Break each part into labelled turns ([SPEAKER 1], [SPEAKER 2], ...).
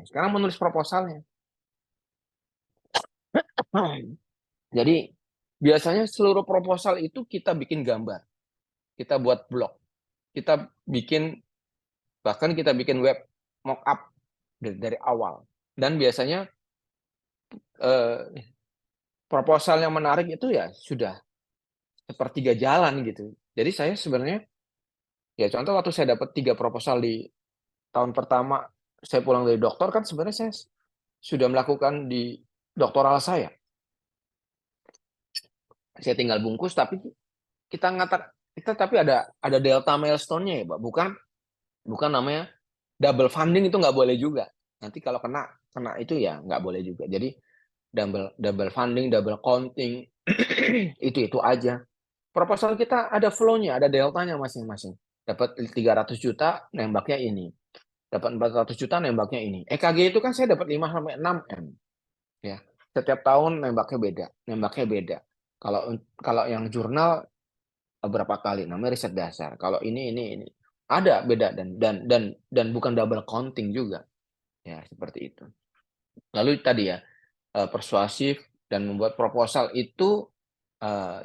[SPEAKER 1] Sekarang menulis proposalnya. Jadi biasanya seluruh proposal itu kita bikin gambar, kita buat blog, kita bikin bahkan kita bikin web mockup dari awal. Dan biasanya eh, proposal yang menarik itu ya sudah sepertiga jalan gitu. Jadi saya sebenarnya ya contoh waktu saya dapat 3 proposal di tahun pertama saya pulang dari dokter kan sebenarnya saya sudah melakukan di doktoral saya. Saya tinggal bungkus tapi kita tapi ada delta milestone-nya ya, Pak. Bukan namanya double funding itu nggak boleh juga. Nanti kalau kena itu ya nggak boleh juga. Jadi double double funding, double counting itu aja. Proposal kita ada flow-nya, ada deltanya masing-masing. Dapat 300 juta, nembaknya ini. Dapat 400 juta, nembaknya ini. EKG itu kan saya dapat 5 sampai 6 M. Ya. Setiap tahun nembaknya beda. Kalau kalau yang jurnal berapa kali namanya riset dasar. Kalau ini ada beda dan bukan double counting juga. Ya, seperti itu. Lalu tadi ya, persuasif dan membuat proposal itu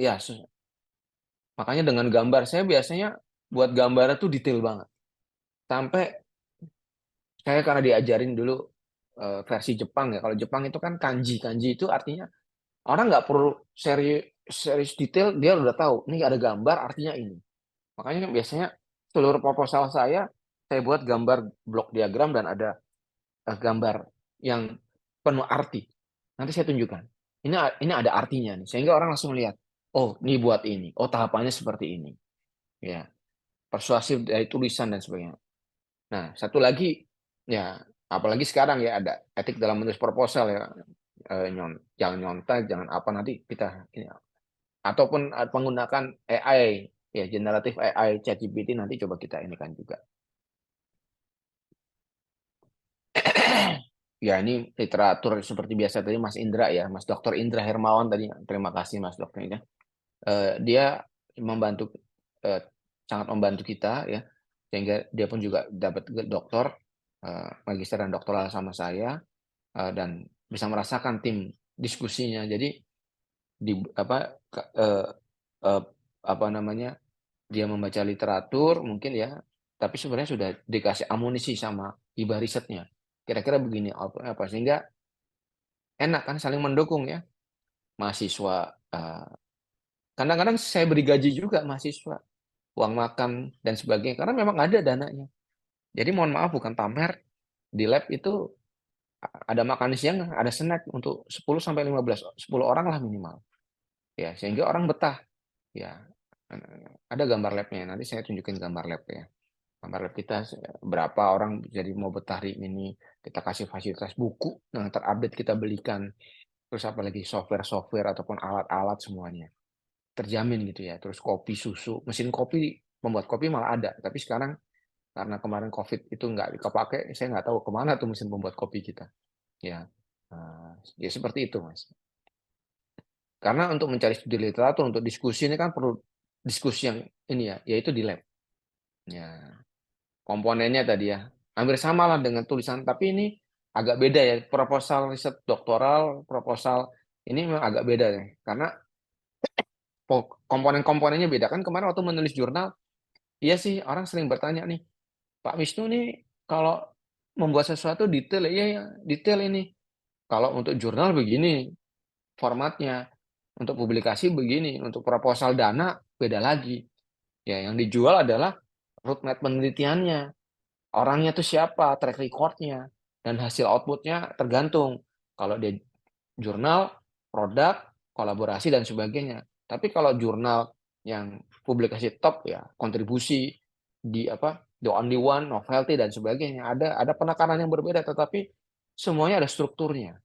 [SPEAKER 1] ya makanya dengan gambar saya biasanya buat gambar itu detail banget. Sampai saya karena diajarin dulu versi Jepang ya. Kalau Jepang itu kan kanji. Kanji itu artinya orang nggak perlu serius detail, dia udah tahu. Ini ada gambar artinya ini. Makanya biasanya seluruh proposal saya buat gambar blok diagram dan ada gambar yang penuh arti. Nanti saya tunjukkan. Ini ada artinya nih, sehingga orang langsung lihat. Oh, ini buat ini. Oh, tahapannya seperti ini. Ya, persuasif dari tulisan dan sebagainya. Nah, satu lagi ya, apalagi sekarang ya ada etik dalam menulis proposal ya. Jangan nyontek, jangan apa nanti kita ini ataupun menggunakan AI ya generatif AI ChatGPT nanti coba kita ini kan juga. Ya ini literatur seperti biasa tadi Mas Indra ya, Mas Dr. Indra Hermawan tadi. Terima kasih Mas Dokter Indra. Dia membantu eh, sangat membantu kita ya, sehingga dia pun juga dapat doktor magister dan doktoral sama saya dan bisa merasakan tim diskusinya. Jadi di apa eh, eh, apa namanya dia membaca literatur mungkin ya, tapi sebenarnya sudah dikasih amunisi sama hibah risetnya. Kira-kira begini apa sehingga enak kan saling mendukung ya mahasiswa. Kadang-kadang saya beri gaji juga mahasiswa, uang makan dan sebagainya karena memang ada dananya. Jadi mohon maaf bukan pamer, di lab itu ada makan siang, ada snack untuk 10 sampai 15 10 orang lah minimal. Ya, sehingga orang betah. Ya, ada gambar labnya. Nanti saya tunjukin gambar lab ya. Gambar lab kita berapa orang jadi mau betah di ini. Kita kasih fasilitas buku yang terupdate kita belikan. Terus apalagi software-software ataupun alat-alat semuanya. Terjamin gitu ya. Terus kopi, susu. Mesin kopi, membuat kopi malah ada. Tapi sekarang karena kemarin COVID itu nggak kepake, saya nggak tahu kemana tuh mesin pembuat kopi kita. Ya, ya seperti itu, Mas. Karena untuk mencari studi literatur, untuk diskusi ini kan perlu diskusi yang ini ya, yaitu di lab. Ya, komponennya tadi ya, hampir sama lah dengan tulisan, tapi ini agak beda ya. Proposal riset doktoral, proposal ini memang agak beda ya, karena komponen-komponennya beda. Kan kemarin waktu menulis jurnal, iya sih orang sering bertanya nih, Pak Wisnu nih kalau membuat sesuatu detail, iya ya detail ini. Kalau untuk jurnal begini formatnya, untuk publikasi begini, untuk proposal dana beda lagi. Ya, yang dijual adalah roadmap penelitiannya, orangnya itu siapa, track record-nya, dan hasil output-nya tergantung. Kalau dia jurnal, produk, kolaborasi, dan sebagainya. Tapi kalau jurnal yang publikasi top, ya kontribusi di apa, the only one, novelty, dan sebagainya. Ada penekanan yang berbeda, tetapi semuanya ada strukturnya.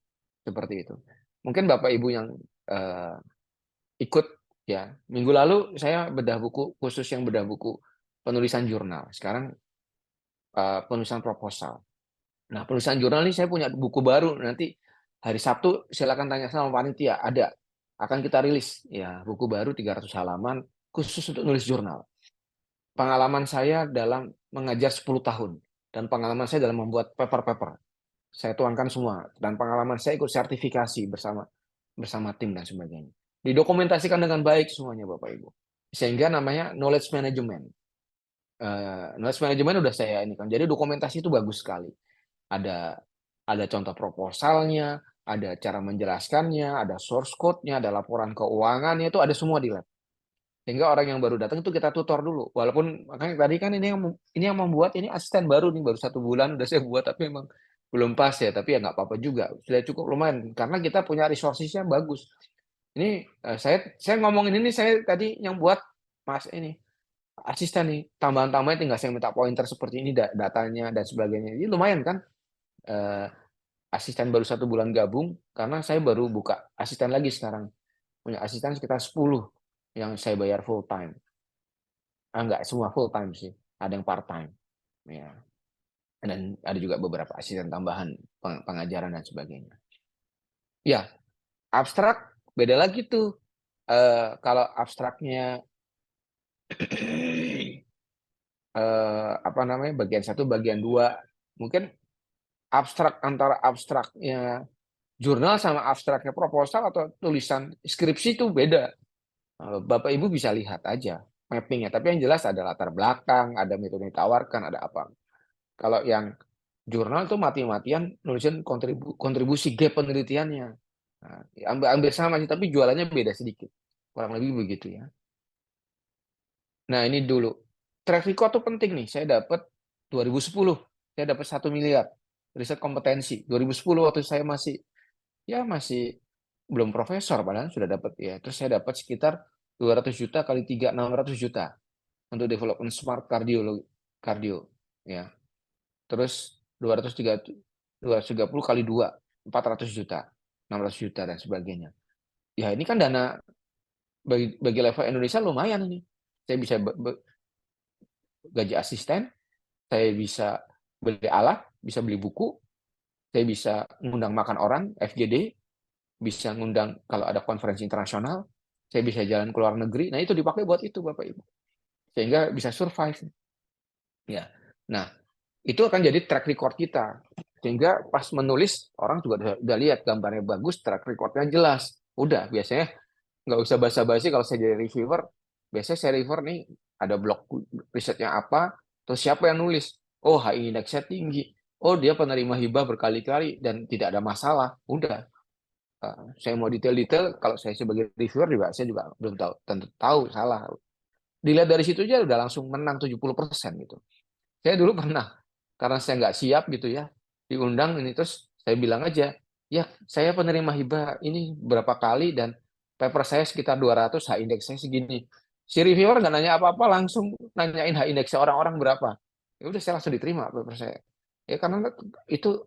[SPEAKER 1] Seperti itu. Mungkin Bapak Ibu yang eh, ikut ya, minggu lalu saya bedah buku, khusus yang bedah buku penulisan jurnal. Sekarang penulisan proposal. Nah, penulisan jurnal ini saya punya buku baru. Nanti hari Sabtu silakan tanya sama panitia. Ada. Akan kita rilis ya buku baru 300 halaman khusus untuk nulis jurnal. Pengalaman saya dalam mengajar 10 tahun dan pengalaman saya dalam membuat paper-paper. Saya tuangkan semua dan pengalaman saya ikut sertifikasi bersama bersama tim dan sebagainya. Didokumentasikan dengan baik semuanya Bapak Ibu. Sehingga namanya knowledge management. Knowledge management udah saya ini kan. Jadi dokumentasi itu bagus sekali. Ada ada contoh proposalnya, ada cara menjelaskannya, ada source code-nya, ada laporan keuangannya, itu ada semua di lab. Sehingga orang yang baru datang itu kita tutor dulu. Walaupun makanya tadi kan ini yang membuat ini asisten baru nih, baru 1 bulan udah saya buat, tapi memang belum pas ya. Tapi ya nggak apa-apa juga, sudah cukup lumayan karena kita punya resources-nya bagus. Ini saya ngomongin ini, saya tadi yang buat Mas ini asisten nih, tambahan-tambahan tinggal saya minta pointer seperti ini datanya dan sebagainya. Ini lumayan kan, eh, asisten baru 1 bulan gabung karena saya baru buka asisten lagi sekarang, punya asisten sekitar 10 yang saya bayar full time. Enggak semua full time sih, ada yang part time ya, dan ada juga beberapa asisten tambahan pengajaran dan sebagainya. Ya, abstrak beda lagi tuh. Kalau abstraknya apa namanya, bagian 1 bagian 2 mungkin abstrak, antara abstraknya jurnal sama abstraknya proposal atau tulisan skripsi itu beda. Bapak Ibu bisa lihat aja mappingnya, tapi yang jelas ada latar belakang, ada metode yang ditawarkan, ada apa. Kalau yang jurnal itu mati-matian nulisin kontribusi gap penelitiannya. Nah, ambil sama sih, tapi jualannya beda sedikit. Kurang lebih begitu ya. Nah, ini dulu. Track record tuh penting nih. Saya dapat 2010. Saya dapat 1 miliar riset kompetensi. 2010 waktu saya masih belum profesor, padahal sudah dapat ya. Terus saya dapat sekitar 200 juta kali 3, 600 juta untuk development smart kardio ya. Terus 230 kali 2, 400 juta, 600 juta dan sebagainya. Ya ini kan dana bagi level Indonesia lumayan ini. Saya bisa gaji asisten, saya bisa beli alat, bisa beli buku, saya bisa ngundang makan orang, FGD, bisa ngundang kalau ada konferensi internasional, saya bisa jalan ke luar negeri. Nah, itu dipakai buat itu Bapak Ibu. Sehingga bisa survive. Ya. Nah, itu akan jadi track record kita. Sehingga pas menulis orang juga udah lihat gambarnya bagus, track recordnya jelas. Udah, biasanya nggak usah basa-basi. Kalau saya jadi reviewer, biasanya saya reviewer nih ada blog risetnya apa, terus siapa yang nulis. Oh, HI indeksnya tinggi. Oh, dia penerima hibah berkali-kali dan tidak ada masalah. Udah. Saya mau detail-detail, kalau saya sebagai reviewer juga, saya juga belum tahu, tentu tahu salah. Dilihat dari situ aja udah langsung menang 70% gitu. Saya dulu pernah, karena saya nggak siap gitu ya, diundang ini, terus saya bilang aja, ya saya penerima hibah ini berapa kali dan paper saya sekitar 200, H index saya segini. Si reviewer nggak nanya apa-apa, langsung nanyain H index orang-orang berapa. Ya udah, saya langsung diterima paper saya. Ya karena itu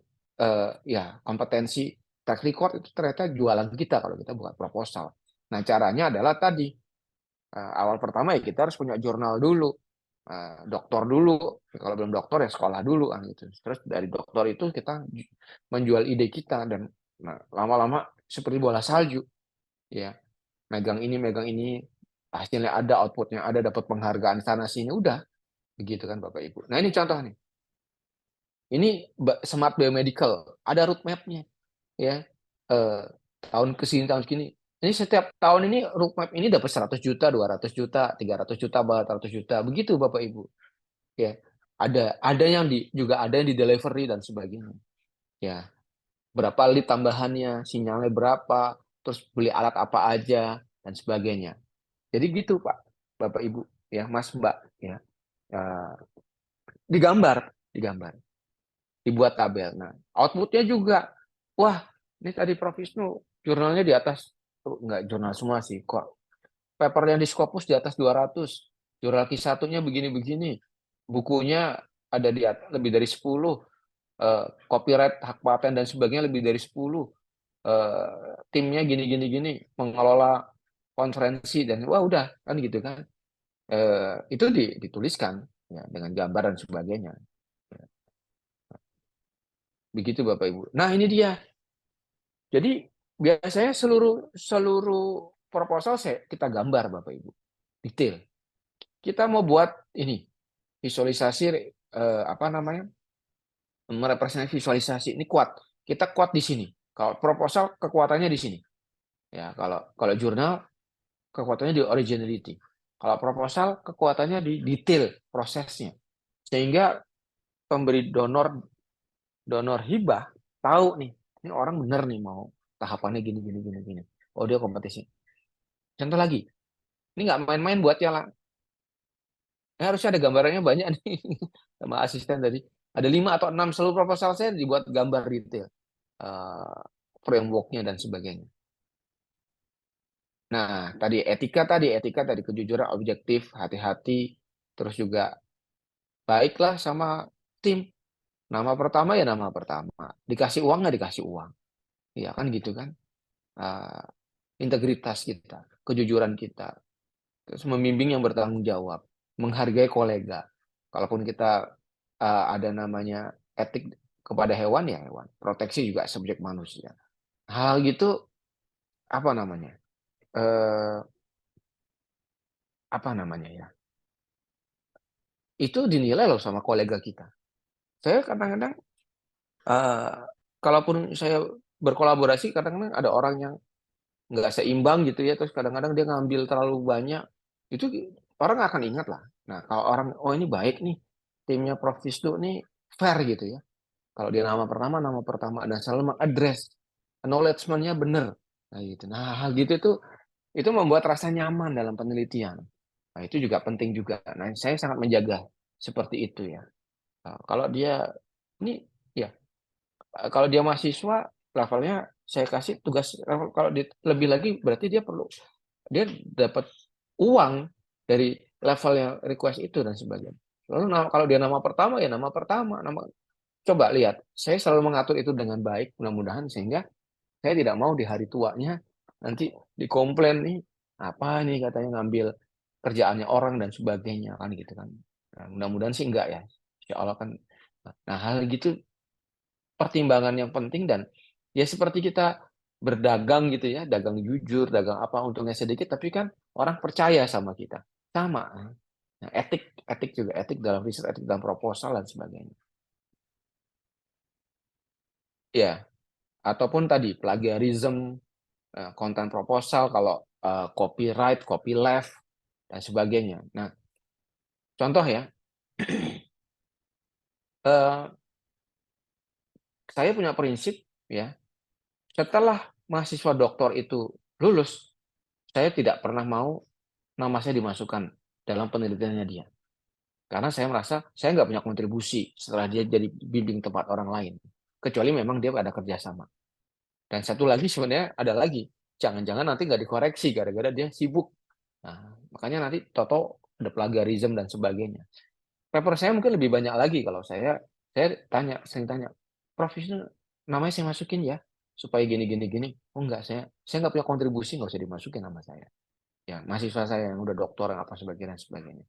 [SPEAKER 1] ya kompetensi, track record itu ternyata jualan kita kalau kita buat proposal. Nah, caranya adalah tadi, awal pertama ya kita harus punya jurnal dulu, doktor dulu. Kalau belum doktor ya sekolah dulu kan gitu. Terus dari doktor itu kita menjual ide kita, dan lama-lama seperti bola salju ya, megang ini hasilnya ada, outputnya ada, dapat penghargaan sana sini, udah begitu kan Bapak Ibu. Nah, ini contoh nih. Ini smart biomedical, ada roadmap-nya ya. Eh, tahun ke sini, tahun segini. Ini setiap tahun ini roadmap ini dapat 100 juta, 200 juta, 300 juta, 400 juta. Begitu Bapak Ibu. Ya. Ada yang juga ada yang di delivery dan sebagainya. Ya. Berapa lead tambahannya, sinyalnya berapa, terus beli alat apa aja dan sebagainya. Jadi gitu Pak, Bapak Ibu, ya Mas Mbak, ya. Eh, digambar, dibuat tabel. Nah, outputnya juga, wah, ini tadi Prof Wisnu, jurnalnya di atas, enggak jurnal semua sih, kok paper yang di Scopus di atas 200, jurnal Q1-nya begini-begini, bukunya ada di atas, lebih dari 10, copyright, hak paten dan sebagainya lebih dari 10, timnya gini-gini-gini, mengelola konferensi, dan wah udah, kan gitu kan. Itu dituliskan ya, dengan gambar dan sebagainya. Begitu Bapak Ibu. Nah, ini dia. Jadi biasanya seluruh seluruh proposal kita gambar Bapak Ibu, detail. Kita mau buat ini visualisasi, apa namanya, merepresentasi visualisasi ini kuat. Kita kuat di sini. Kalau proposal kekuatannya di sini. Ya, kalau jurnal kekuatannya di originality. Kalau proposal kekuatannya di detail prosesnya. Sehingga pemberi donor hibah tahu nih, ini orang benar nih mau tahapannya gini gini gini gini. Oh, dia kompetisi. Contoh lagi, ini nggak main-main buat ya. Harusnya ada gambarannya banyak nih sama asisten tadi. Ada 5 atau 6 seluruh proposal saya dibuat gambar detail, eh, frameworknya dan sebagainya. Nah, etika tadi kejujuran, objektif, hati-hati, terus juga baiklah sama tim. Nama pertama ya nama pertama. Dikasih uang nggak dikasih uang, ya kan gitu kan. Eh, Integritas kita, kejujuran kita, terus membimbing yang bertanggung jawab, menghargai kolega. Kalaupun kita ada namanya etik kepada hewan ya hewan, proteksi juga subjek manusia. Hal gitu apa namanya? Eh, Apa namanya ya? Itu dinilai loh sama kolega kita. Saya kadang-kadang eh, kalaupun saya berkolaborasi, kadang-kadang ada orang yang nggak seimbang gitu ya, terus kadang-kadang dia ngambil terlalu banyak, itu orang akan ingat lah. Nah, kalau orang, oh ini baik nih, timnya Prof. Wisnu nih fair gitu ya. Kalau dia nama pertama, dan selalu mengadres, acknowledgement-nya benar. Nah, gitu. Nah, hal gitu itu membuat rasa nyaman dalam penelitian. Nah, itu juga penting juga. Nah, saya sangat menjaga seperti itu ya. Nah, kalau dia, ini ya, kalau dia mahasiswa, levelnya saya kasih tugas, kalau dia lebih lagi, berarti dia dapat uang dari level yang request itu dan sebagainya. Lalu kalau dia nama pertama ya nama pertama, coba lihat, saya selalu mengatur itu dengan baik, mudah-mudahan sehingga saya tidak mau di hari tuanya nanti dikomplain nih apa nih katanya ngambil kerjaannya orang dan sebagainya kan gitu kan. Nah, mudah-mudahan sih enggak ya. Insya Allah kan. Nah, hal gitu pertimbangan yang penting dan ya seperti kita berdagang gitu ya, dagang jujur, dagang apa untungnya sedikit tapi kan orang percaya sama kita. Sama. Nah, etik juga, etik dalam riset, etik dalam proposal dan sebagainya. Ya, ataupun tadi plagiarism, konten proposal, kalau copyright, copyleft, dan sebagainya. Nah, contoh ya, eh, saya punya prinsip ya, setelah mahasiswa doktor itu lulus, saya tidak pernah mau nama saya dimasukkan dalam penelitiannya dia. Karena saya merasa saya nggak punya kontribusi setelah dia jadi bimbing tempat orang lain. Kecuali memang dia ada kerjasama. Dan satu lagi sebenarnya ada lagi, jangan-jangan nanti nggak dikoreksi gara-gara dia sibuk. Nah, makanya nanti Toto ada plagiarism dan sebagainya. Paper saya mungkin lebih banyak lagi kalau saya sering tanya, Prof Wisnu, namanya saya masukin ya supaya gini gini gini. Oh enggak, saya nggak punya kontribusi, nggak usah dimasukin nama saya. Ya, mahasiswa saya yang udah doktor apa sebagainya dan sebagainya.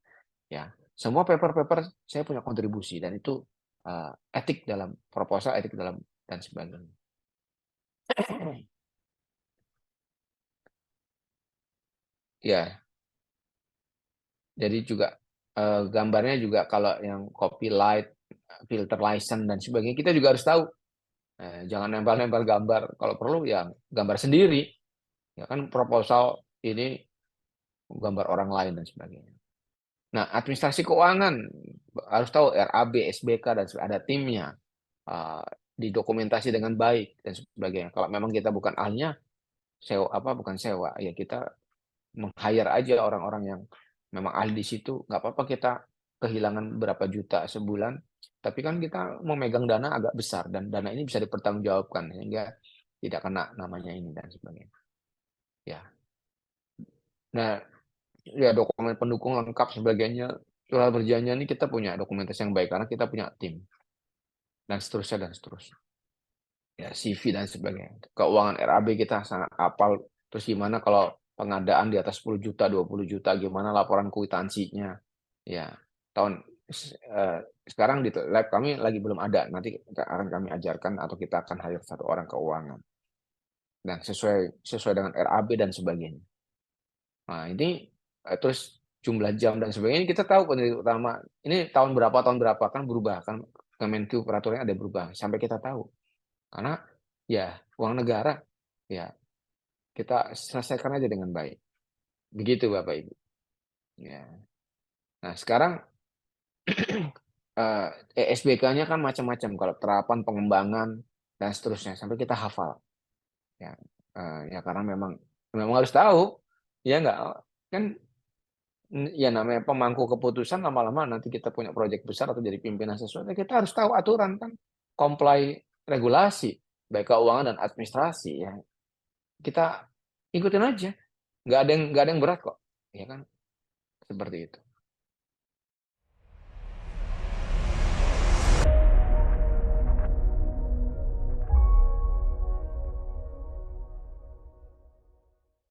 [SPEAKER 1] Ya, semua paper-paper saya punya kontribusi dan itu etik dalam proposal, etik dalam dan sebagainya. Ya, jadi juga gambarnya juga kalau yang copyright, filter license dan sebagainya kita juga harus tahu. Jangan nempel-nempel gambar. Kalau perlu ya gambar sendiri. Ya kan proposal ini gambar orang lain dan sebagainya. Nah, administrasi keuangan harus tahu RAB, SBK dan ada timnya. Didokumentasi dengan baik dan sebagainya. Kalau memang kita bukan ahlinya, bukan sewa, ya kita meng-hire aja orang-orang yang memang ahli di situ. Nggak apa-apa kita kehilangan berapa juta sebulan, tapi kan kita mau megang dana agak besar dan dana ini bisa dipertanggungjawabkan sehingga tidak kena namanya ini dan sebagainya. Ya, nah ya dokumen pendukung lengkap sebagainya. Soal berjanjian ini kita punya dokumentasi yang baik karena kita punya tim dan seterusnya dan seterusnya. Ya CV dan sebagainya. Keuangan RAB kita sangat apal. Terus gimana kalau pengadaan di atas 10 juta, 20 juta, gimana laporan kwitansinya. Ya, sekarang di lab kami lagi belum ada. Nanti akan kami ajarkan atau kita akan hire satu orang keuangan. Dan sesuai dengan RAB dan sebagainya. Nah, ini terus jumlah jam dan sebagainya kita tahu peneliti utama ini tahun berapa kan berubah kan Kemenku peraturannya ada berubah sampai kita tahu. Karena ya uang negara, ya kita selesaikan aja dengan baik. Begitu Bapak Ibu. Ya. Nah sekarang ESBK-nya kan macam-macam. Kalau terapan, pengembangan dan seterusnya sampai kita hafal. Ya, ya karena memang harus tahu. Ya enggak kan ya namanya pemangku keputusan lama-lama nanti kita punya proyek besar atau jadi pimpinan sesuatu kita harus tahu aturan kan comply regulasi baik keuangan dan administrasi ya kita ikutin aja nggak ada yang berat kok ya kan seperti itu